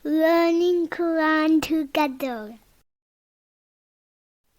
learning Quran together.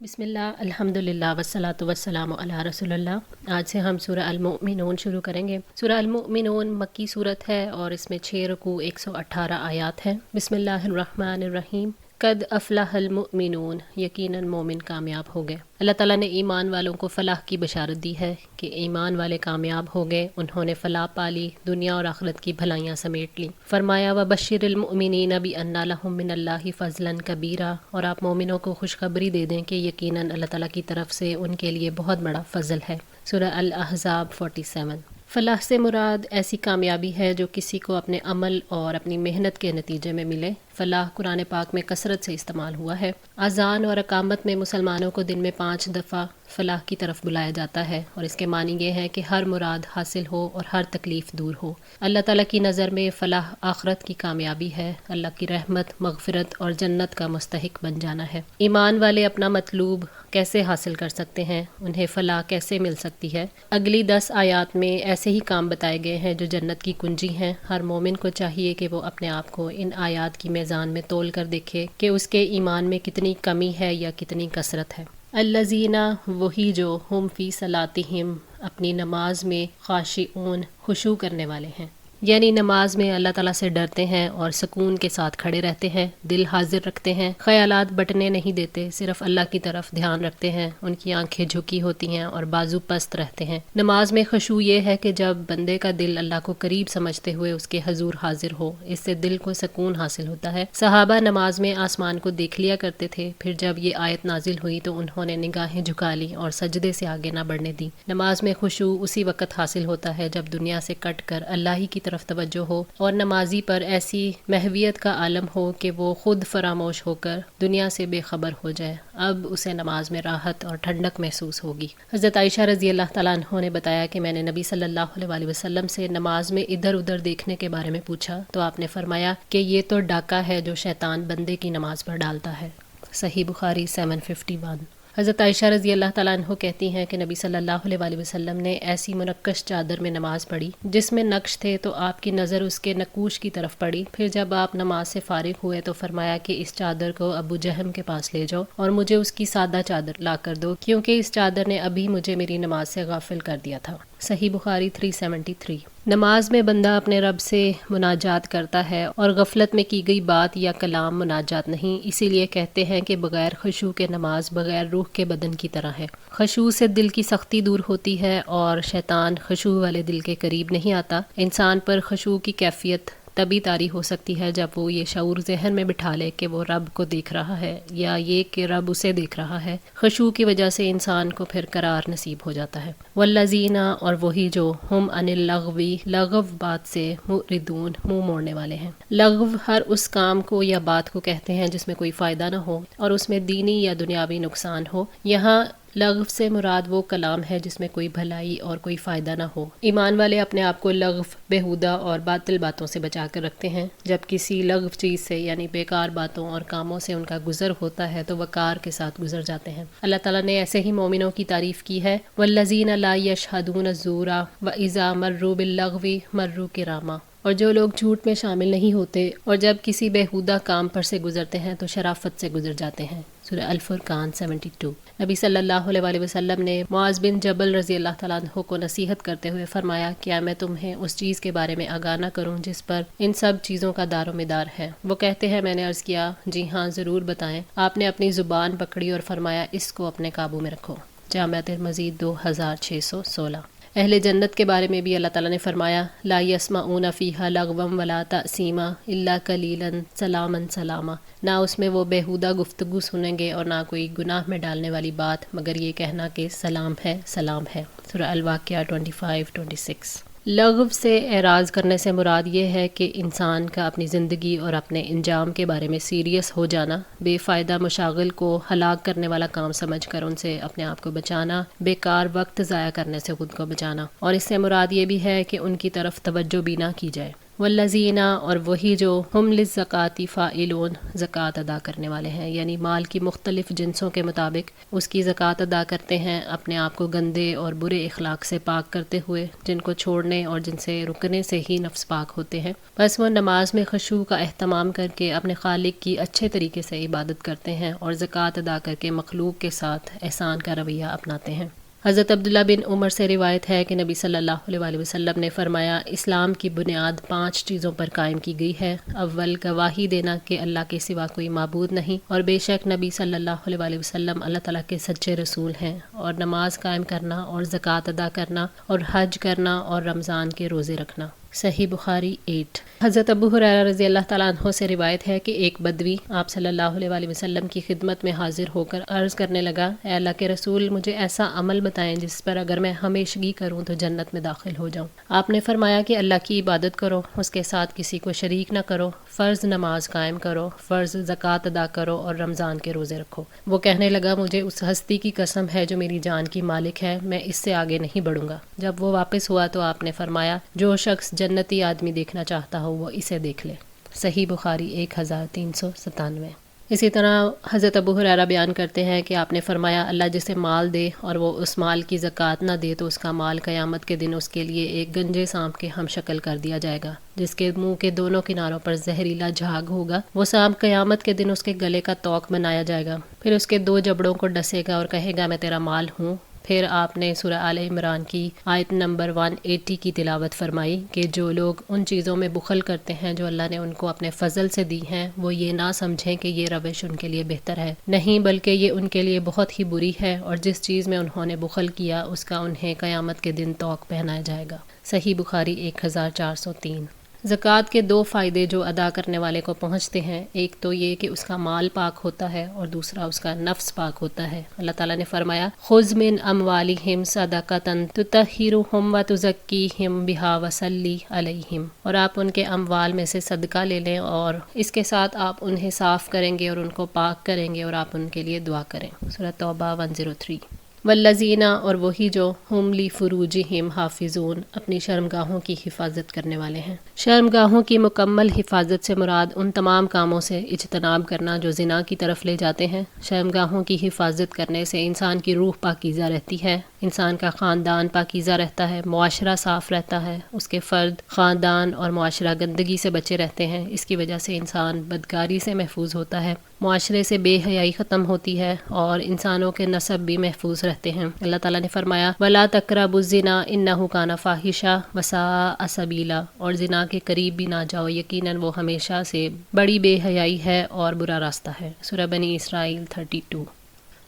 बिस्मिल्लाह अल्हम्दुलिल्लाह वस्सलातु वस्सलामु अला रसूलिल्लाह। आज से हम सूरह अल-मुमिनून शुरू करेंगे। सूरह अल-मुमिनून मक्की सूरत है और इसमें 6 रुकू 118 आयात हैं। बिस्मिल्लाहिर्रहमानिर्रहीम। कद अफलाहल मुमिनून, यकीनन मोमिन कामयाब हो गए। अल्लाह ताला ने ईमान वालों को फलाह की बशारत दी है कि ईमान वाले कामयाब हो गए, उन्होंने फलाह पाली, दुनिया और आखिरत की भलाइयाँ समेट ली। फरमाया व बशिरिल मुमिनीन बि अन्ना लहुम मिनल्लाहि फज़लन कबीरा, और आप मोमिनों को खुशखबरी दे दें कि यकीनन अल्लाह ताला की तरफ से उनके लिए बहुत बड़ा फ़ज़ल है। सूरह अल-अहज़ाब 47। फलाह से मुराद ऐसी कामयाबी है जो किसी को अपने अमल और अपनी मेहनत के नतीजे में मिले। फलाह कुरान पाक में कसरत से इस्तेमाल हुआ है। अज़ान और अकामत में मुसलमानों को दिन में 5 दफ़ा फलाह की तरफ बुलाया जाता है और इसके मानी ये है कि हर मुराद हासिल हो और हर तकलीफ़ दूर हो। अल्लाह ताला की नज़र में फ़लाह आखरत की कामयाबी है, अल्लाह की रहमत, मग़फ़िरत और जन्नत का मुस्तहिक बन जाना है। ईमान वाले अपना मतलूब कैसे हासिल कर सकते हैं, उन्हें फ़लाह कैसे मिल सकती है। अगली 10 आयात में ऐसे ही काम बताए गए हैं जो जन्नत की कुंजी हैं। हर मोमिन को चाहिए कि वो अपने आप को इन आयात की मीज़ान में तोल कर देखे कि उसके ईमान में कितनी कमी है या कितनी कसरत है। अल्लज़ीना, वही जो, हुम फ़ी सलातिहिम, अपनी नमाज में, ख़ाशिऊन, खुशू करने वाले हैं, यानी नमाज में अल्लाह ताला से डरते हैं और सुकून के साथ खड़े रहते हैं, दिल हाजिर रखते हैं, ख्यालात बटने नहीं देते, सिर्फ अल्लाह की तरफ ध्यान रखते हैं, उनकी आंखें झुकी होती हैं और बाजू पस्त रहते हैं। नमाज में खुशू ये है कि जब बंदे का दिल अल्लाह को करीब समझते हुए उसके हजूर हाजिर हो, इससे दिल को सुकून हासिल होता है। सहाबा नमाज में आसमान को देख लिया करते थे, फिर जब ये आयत नाजिल हुई तो उन्होंने निगाहें झुका ली और सजदे से आगे ना बढ़ने दी। नमाज में खुशू उसी वक्त हासिल होता है जब दुनिया से कट कर अल्लाह ही की तरफ तवज्जो हो और नमाजी पर ऐसी महवियत का आलम हो कि वो खुद फरामोश होकर दुनिया से बेखबर हो जाए। अब उसे नमाज में राहत और ठंडक महसूस होगी। हज़रत आयशा रज़ी अल्लाह तआला अन्हा ने बताया कि मैंने नबी सल्लल्लाहु अलैहि वसल्लम से नमाज में इधर उधर देखने के बारे में पूछा तो आपने फरमाया कि ये तो डाका है जो शैतान बंदे की नमाज पर डालता है। सही बुखारी 751। हज़रत आयशा रज़ी अल्लाह तआला अन्हा कहती हैं कि नबी सल्लल्लाहु अलैहि वसल्लम ने ऐसी मुनक्कश चादर में नमाज पढ़ी जिसमें नक्श थे तो आपकी नज़र उसके नकूश की तरफ पड़ी। फिर जब आप नमाज से फारिग हुए तो फरमाया कि इस चादर को अबू जहम के पास ले जाओ और मुझे उसकी सादा चादर ला कर दो, क्योंकि इस चादर ने अभी मुझे मेरी नमाज से गाफिल कर दिया था। सही बुखारी 373। नमाज में बंदा अपने रब से मुनाजात करता है और गफलत में की गई बात या कलाम मुनाजात नहीं। इसीलिए कहते हैं कि बगैर खुशू के नमाज बगैर रूह के बदन की तरह है। खुशू से दिल की सख्ती दूर होती है और शैतान खुशू वाले दिल के करीब नहीं आता। इंसान पर खुशू की कैफियत तभी तारी हो सकती है जब वो ये शऊर जहन में बिठा ले कि वो रब को देख रहा है या ये कि रब उसे देख रहा है। खुशू की वजह से इंसान को फिर करार नसीब हो जाता है। वल्लज़ीना, और वही जो, हुम अनिल लगवी, लगव बात से, मुरिदून, मुंह मोड़ने वाले हैं। लगव हर उस काम को या बात को कहते हैं जिसमें कोई फ़ायदा न हो और उसमें दीनी या दुनियावी नुकसान हो। यहाँ लगव से मुराद वो कलाम है जिसमें कोई भलाई और कोई फ़ायदा ना हो। ईमान वाले अपने आप को लगव, बेहुदा और बातिल बातों से बचा कर रखते हैं। जब किसी लगव चीज़ से यानी बेकार बातों और कामों से उनका गुजर होता है तो वकार के साथ गुजर जाते हैं। अल्लाह ताला ने ऐसे ही मोमिनों की तारीफ़ की है। वल्लज़ीना ला यशहदून ज़ूरा व इज़ा मर्रू बिल्लग़वी मर्रू किरामा, और जो लोग झूठ में शामिल नहीं होते और जब किसी बेहुदा काम पर से गुजरते हैं तो शराफत से गुजर जाते हैं। सूरह अल-फुरकान 72। नबी सल्लल्लाहु अलैहि वसल्लम ने मुआज़ बिन जबल रज़ी अल्लाह तआला अन्हु को नसीहत करते हुए फरमाया, क्या मैं तुम्हें उस चीज़ के बारे में आगाह न करूं जिस पर इन सब चीज़ों का दारोमदार है। वो कहते हैं, मैंने अर्ज़ किया, जी हाँ ज़रूर बताएं। आपने अपनी ज़ुबान पकड़ी और फरमाया, इसको अपने काबू में रखो। जामिआ तिर्मिज़ी 2616। अहले जन्नत के बारे में भी अल्लाह ताला ने फरमाया, ला यस्माऊन फ़ीहा लगवम वला तअसीमा इल्ला कलीलन सलामन सलामा, ना उसमें वो बेहुदा गुफ्तगू सुनेंगे और ना कोई गुनाह में डालने वाली बात मगर ये कहना कि सलाम है सलाम है। सूरह अल-वाक़िया 25-26। लगव से एराज़ करने से मुराद ये है कि इंसान का अपनी ज़िंदगी और अपने इंजाम के बारे में सीरियस हो जाना, बेफ़ायदा मुशागिल को हलाक करने वाला काम समझ कर उनसे अपने आप को बचाना, बेकार वक्त ज़ाया करने से खुद को बचाना। और इससे मुराद ये भी है कि उनकी तरफ तवज्जो भी ना की जाए। والذین اور وہی جو ہم للزکاۃ فاعلون زکوٰۃ ادا کرنے والے ہیں، یعنی مال کی مختلف جنسوں کے مطابق اس کی زکوٰۃ ادا کرتے ہیں، اپنے آپ کو گندے اور برے اخلاق سے پاک کرتے ہوئے، جن کو چھوڑنے اور جن سے رکنے سے ہی نفس پاک ہوتے ہیں۔ بس وہ نماز میں خشوع کا اہتمام کر کے اپنے خالق کی اچھے طریقے سے عبادت کرتے ہیں اور زکوٰۃ ادا کر کے مخلوق کے ساتھ احسان کا رویہ اپناتے ہیں۔ حضرت عبداللہ بن عمر سے روایت ہے کہ نبی صلی اللہ علیہ وآلہ وسلم نے فرمایا، اسلام کی بنیاد 5 چیزوں پر قائم کی گئی ہے۔ اول، گواہی دینا کہ اللہ کے سوا کوئی معبود نہیں، اور بے شک نبی صلی اللہ علیہ وآلہ وسلم اللہ تعالیٰ کے سچے رسول ہیں، اور نماز قائم کرنا اور زکوٰۃ ادا کرنا اور حج کرنا اور رمضان کے روزے رکھنا۔ صحیح بخاری 8۔ حضرت ابو ہریرہ رضی اللہ تعالیٰ عنہ سے روایت ہے کہ ایک بدوی آپ صلی اللہ علیہ وآلہ وسلم کی خدمت میں حاضر ہو کر عرض کرنے لگا، اے اللہ کے رسول، مجھے ایسا عمل بتائیں جس پر اگر میں ہمیشگی کروں تو جنت میں داخل ہو جاؤں۔ آپ نے فرمایا کہ اللہ کی عبادت کرو، اس کے ساتھ کسی کو شریک نہ کرو، فرض نماز قائم کرو، فرض زکوٰۃ ادا کرو اور رمضان کے روزے رکھو۔ وہ کہنے لگا، مجھے اس ہستی کی قسم ہے جو میری جان کی مالک ہے، میں اس سے آگے نہیں بڑھوں گا۔ جب وہ واپس ہوا تو آپ نے فرمایا، جو شخص جنتی آدمی دیکھنا چاہتا ہو وہ اسے دیکھ لے۔ صحیح بخاری 1397۔ اسی طرح حضرت ابو ہریرہ بیان کرتے ہیں کہ آپ نے فرمایا، اللہ جسے مال دے اور وہ اس مال کی زکوٰۃ نہ دے تو اس کا مال قیامت کے دن اس کے لیے ایک گنجے سانپ کے ہم شکل کر دیا جائے گا، جس کے منہ کے دونوں کناروں پر زہریلا جھاگ ہوگا۔ وہ سانپ قیامت کے دن اس کے گلے کا توق بنایا جائے گا، پھر اس کے 2 جبڑوں کو ڈسے گا اور کہے گا، میں تیرا مال ہوں۔ پھر آپ نے سورہ آل عمران کی آیت نمبر 180 کی تلاوت فرمائی کہ جو لوگ ان چیزوں میں بخل کرتے ہیں جو اللہ نے ان کو اپنے فضل سے دی ہیں، وہ یہ نہ سمجھیں کہ یہ روش ان کے لیے بہتر ہے، نہیں بلکہ یہ ان کے لیے بہت ہی بری ہے، اور جس چیز میں انہوں نے بخل کیا اس کا انہیں قیامت کے دن توق پہنایا جائے گا۔ صحیح بخاری 1403۔ زکوٰۃ کے 2 فائدے جو ادا کرنے والے کو پہنچتے ہیں، ایک تو یہ کہ اس کا مال پاک ہوتا ہے اور دوسرا اس کا نفس پاک ہوتا ہے۔ اللہ تعالیٰ نے فرمایا، خذ من اموالہم صدقۃ تطہرہم وتزکیہم بہا وصلی علیہم، اور آپ ان کے اموال میں سے صدقہ لے لیں اور اس کے ساتھ آپ انہیں صاف کریں گے اور ان کو پاک کریں گے اور آپ ان کے لیے دعا کریں۔ سورۃ توبہ 103۔ والذین اور وہی جو ہم لفروجہم حافظون اپنی شرمگاہوں کی حفاظت کرنے والے ہیں۔ شرمگاہوں کی مکمل حفاظت سے مراد ان تمام کاموں سے اجتناب کرنا جو زنا کی طرف لے جاتے ہیں۔ شرمگاہوں کی حفاظت کرنے سے انسان کی روح پاکیزہ رہتی ہے، انسان کا خاندان پاکیزہ رہتا ہے، معاشرہ صاف رہتا ہے، اس کے فرد، خاندان اور معاشرہ گندگی سے بچے رہتے ہیں۔ اس کی وجہ سے انسان بدکاری سے محفوظ ہوتا ہے، معاشرے سے بے حیائی ختم ہوتی ہے اور انسانوں کے نسب بھی محفوظ رہتے ہیں۔ اللہ تعالیٰ نے فرمایا، وَلَا تَقْرَبُوا الزِّنَا إِنَّهُ كَانَ فَاحِشًا وَسَاءَ سَبِيلًا، اور زنا کے قریب بھی نہ جاؤ، یقیناً وہ ہمیشہ سے بڑی بے حیائی ہے اور برا راستہ ہے۔ سورہ بنی اسرائیل 32۔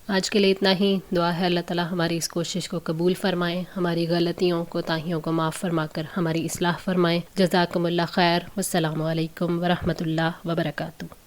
آج کے لیے اتنا ہی۔ دعا ہے اللہ تعالیٰ ہماری اس کوشش کو قبول فرمائیں، ہماری غلطیوں کوتاہیوں کو معاف فرما کر ہماری اصلاح فرمائیں۔ جزاکم اللہ خیر، والسلام علیکم ورحمۃ اللہ وبرکاتہ۔